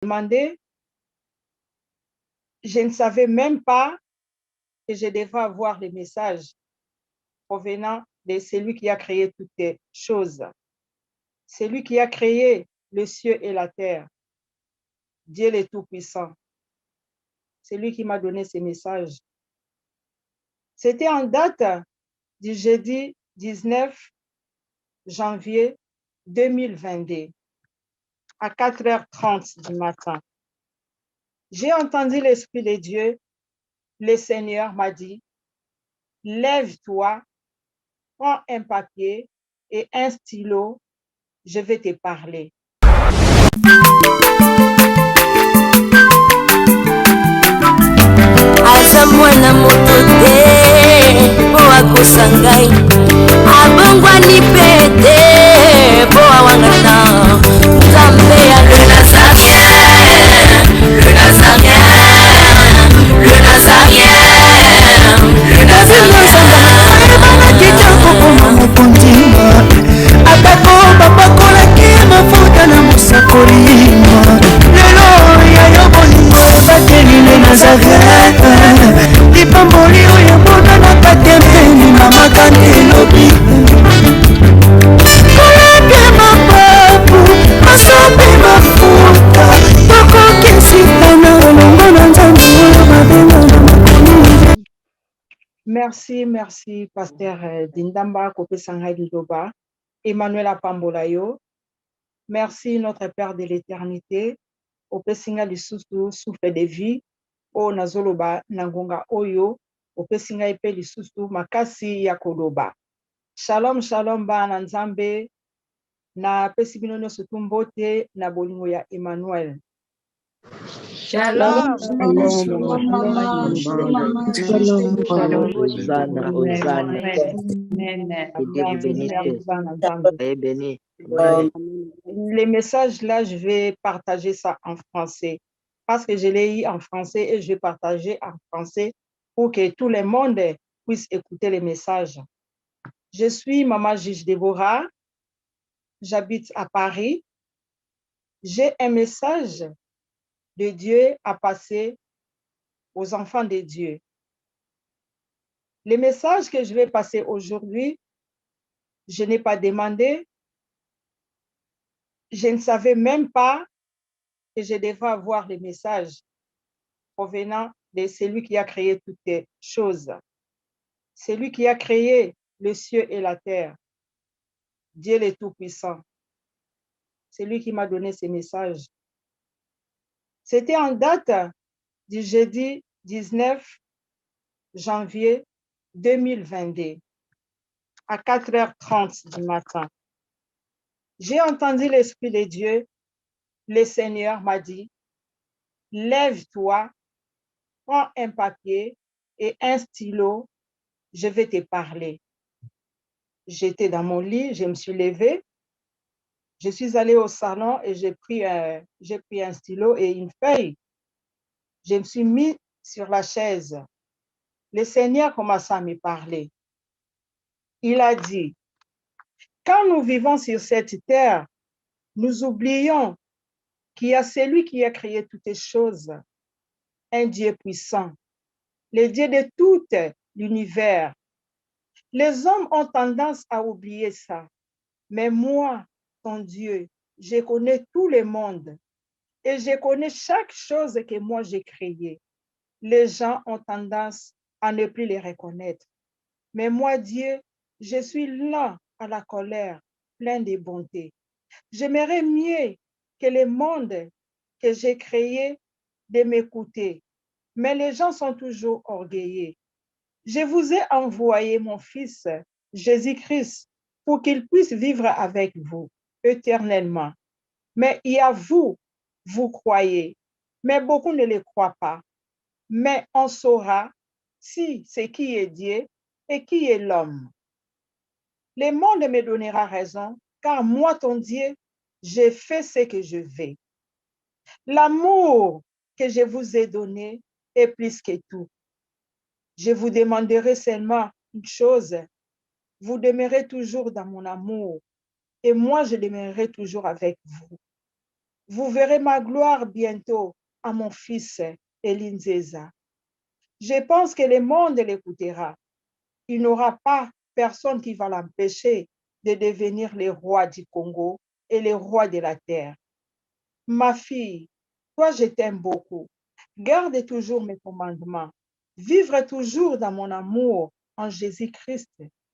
demandé, je ne savais même pas que je devrais avoir les messages provenant de celui qui a créé toutes les choses. Celui qui a créé le ciel et la terre, Dieu le Tout-Puissant. C'est lui qui m'a donné ces messages. C'était en date du jeudi 19 janvier 2022, à 4h30 du matin. J'ai entendu l'Esprit de Dieu. Le Seigneur m'a dit, lève-toi, prends un papier et un stylo, je vais te parler. Aza mwana moto te po akosa ngai, abongwani mpe te po awangata. Nzambe ya le Nazarien, le Nazarien, le Nazarien, le Nazarien. Kitoko koma mokondima atako bapakolaki mafuta na mosakolima lelo yayo bolingo bateli le Nazareth lipamboli oyo monanaka te mpeni mamaka elobi kolake mapapu masope mafuta tokokisipana longo na nzambe oyo babengana makomi. Merci, Pasteur Dindamba Kopesanga Liloba, Emmanuel Apambolayo. Merci, notre Père de l'éternité, Opesinga Lisusu, souffle de vie, O Nazoloba, Nangonga Oyo, Opesinga Epe Lisusu, Makasi Yakoloba. Shalom, shalom, ba Nanzambe, na Pesibino Sutumbote, na Bolingo ya Emmanuel. Shalom, Shalom, maman. shalom, Hosanna. Les messages là, je vais partager ça en français parce que je l'ai eu en français et je vais partager en français pour que tout le monde puisse écouter les messages. Je suis Maman Juge Déborah, j'habite à Paris. J'ai un message de Dieu à passer aux enfants de Dieu. Les messages que je vais passer aujourd'hui, je n'ai pas demandé. Je ne savais même pas que je devrais avoir les messages provenant de celui qui a créé toutes les choses. Celui qui a créé le ciel et la terre, Dieu le Tout-Puissant. C'est lui qui m'a donné ces messages. C'était en date du jeudi 19 janvier 2022, à 4h30 du matin. J'ai entendu l'Esprit de Dieu. Le Seigneur m'a dit, lève-toi, prends un papier et un stylo, je vais te parler. J'étais dans mon lit, je me suis levée, je suis allée au salon et j'ai pris un stylo et une feuille. Je me suis mis sur la chaise. Le Seigneur commença à me parler. Il a dit, quand nous vivons sur cette terre, nous oublions qu'il y a celui qui a créé toutes les choses, un Dieu puissant, le Dieu de tout l'univers. Les hommes ont tendance à oublier ça. Mais moi, ton Dieu, je connais tout le monde et je connais chaque chose que moi j'ai créée. Les gens ont tendance à ne plus les reconnaître. Mais moi, Dieu, je suis là à la colère, plein de bonté. J'aimerais mieux que le monde que j'ai créé de m'écouter. Mais les gens sont toujours orgueilleux. Je vous ai envoyé mon Fils, Jésus-Christ, pour qu'il puisse vivre avec vous éternellement. Mais il y a vous croyez, mais beaucoup ne le croient pas. Mais on saura si c'est qui est Dieu et qui est l'homme. Le monde me donnera raison, car moi, ton Dieu, j'ai fait ce que je veux. L'amour que je vous ai donné est plus que tout. Je vous demanderai seulement une chose, vous demeurez toujours dans mon amour et moi je demeurerai toujours avec vous. Vous verrez ma gloire bientôt à mon fils Elinzeza. Je pense que le monde l'écoutera. Il n'aura pas personne qui va l'empêcher de devenir le roi du Congo et le roi de la terre. Ma fille, toi, je t'aime beaucoup. Garde toujours mes commandements. Vivre toujours dans mon amour en Jésus-Christ,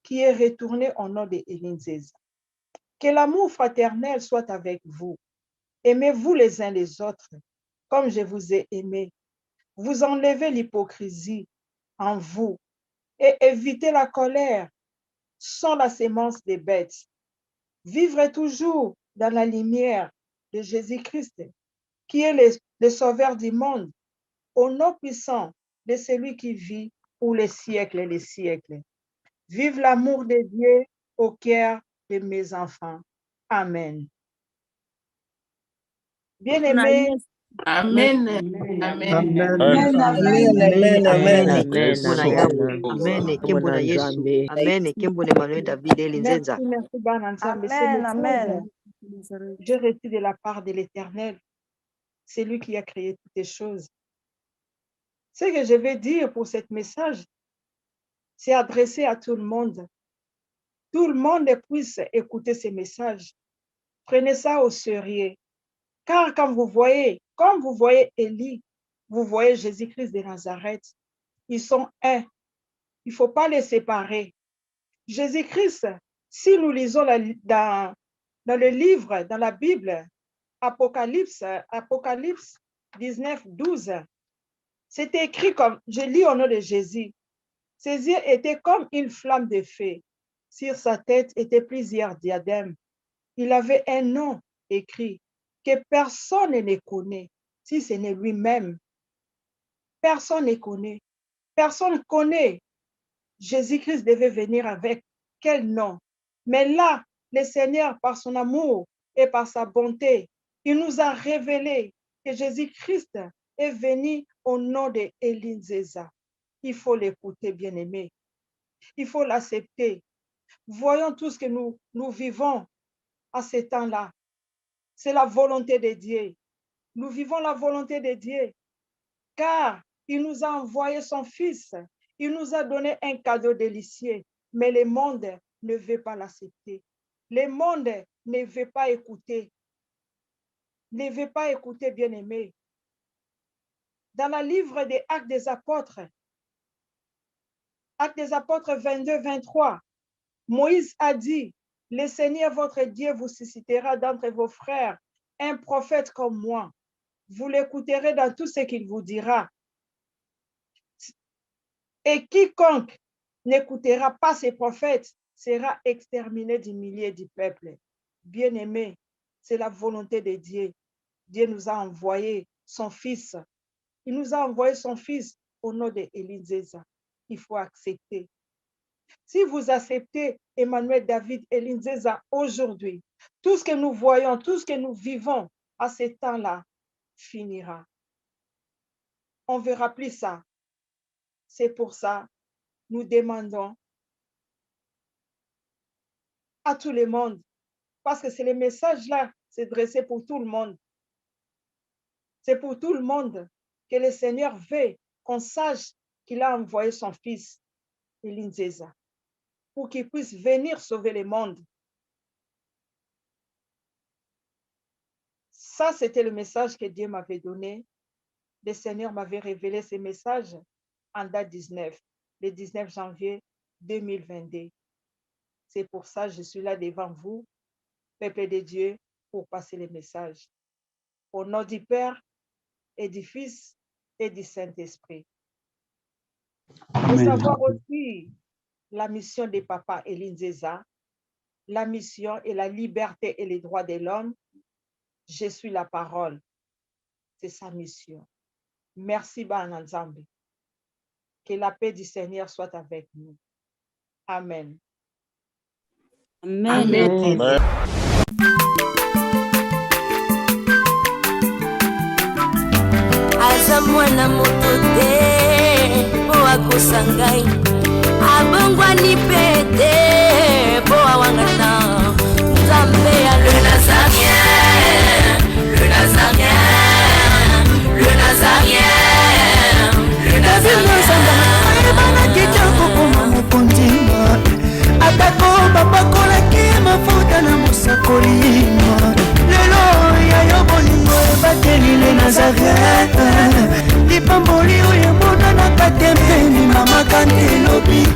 qui est retourné au nom de Elinzeza. Que l'amour fraternel soit avec vous. Aimez-vous les uns les autres, comme je vous ai aimé. Vous enlevez l'hypocrisie en vous et évitez la colère sans la sémence des bêtes. Vivre toujours dans la lumière de Jésus-Christ, qui est le sauveur du monde, au nom puissant de celui qui vit pour les siècles et les siècles. Vive l'amour de Dieu au cœur de mes enfants. Amen. Bien-aimés, Amen. Amen. Amen. Amen. Amen. Amen. Kembona Yawe. Amen. Kembona Yesu. Amen. Kembona Emmanuel David Elinzenza. merci Bana Nzambe. C'est Amen, le amen. Je reçu de la part de l'Éternel. C'est lui qui a créé toutes les choses. Ce que je vais dire pour ce message, c'est adressé à tout le monde. Tout le monde puisse écouter ces messages. Prenez ça au sérieux. Car comme vous voyez Élie, vous voyez Jésus-Christ de Nazareth. Ils sont un. Il ne faut pas les séparer. Jésus-Christ, si nous lisons dans le livre, dans la Bible, Apocalypse 19, 12, c'était écrit comme, je lis au nom de Jésus, ses yeux étaient comme une flamme de feu. Sur sa tête étaient plusieurs diadèmes. Il avait un nom écrit que personne ne connaît, si ce n'est lui-même. Personne ne connaît. Personne connaît. Jésus-Christ devait venir avec quel nom? Mais là, le Seigneur, par son amour et par sa bonté, il nous a révélé que Jésus-Christ est venu au nom de Elinzeza. Il faut l'écouter, bien-aimé. Il faut l'accepter. Voyons tout ce que nous vivons à ce temps-là. C'est la volonté de Dieu. Nous vivons la volonté de Dieu, car il nous a envoyé son Fils. Il nous a donné un cadeau délicieux, mais le monde ne veut pas l'accepter. Le monde ne veut pas écouter. Ne veut pas écouter, bien-aimé. Dans le livre des Actes des Apôtres 22, 23, Moïse a dit, « Le Seigneur votre Dieu vous suscitera d'entre vos frères un prophète comme moi. Vous l'écouterez dans tout ce qu'il vous dira. Et quiconque n'écoutera pas ces prophètes sera exterminé du milieu du peuple. » Bien-aimé, c'est la volonté de Dieu. Dieu nous a envoyé son Fils. Il nous a envoyé son Fils au nom de Elinzeza. Il faut accepter. Si vous acceptez Emmanuel David Elinzeza aujourd'hui, tout ce que nous voyons, tout ce que nous vivons à ce temps-là finira. On ne verra plus ça. C'est pour ça, nous demandons à tout le monde, parce que c'est le message là, c'est dressé pour tout le monde. C'est pour tout le monde que le Seigneur veut qu'on sache qu'il a envoyé son Fils, Elinzeza, pour qu'il puisse venir sauver le monde. Ça, c'était le message que Dieu m'avait donné. Le Seigneur m'avait révélé ce message en date 19, le 19 janvier 2022. C'est pour ça que je suis là devant vous, peuple de Dieu, pour passer le message. Au nom du Père et du Fils et du Saint-Esprit. Pour savoir aussi la mission de Papa Elinzeza, la mission et la liberté et les droits de l'homme, je suis la parole. C'est sa mission. Merci, Bana Nzambe. Que la paix du Seigneur soit avec nous. Amen. Amen. Amen. aza mwana moto te mpo akosa ngai abongwani mpe te mpo awangana nzambe ya le nazarien lipamboli oyo emonanaka te mpeni mama kanti elobi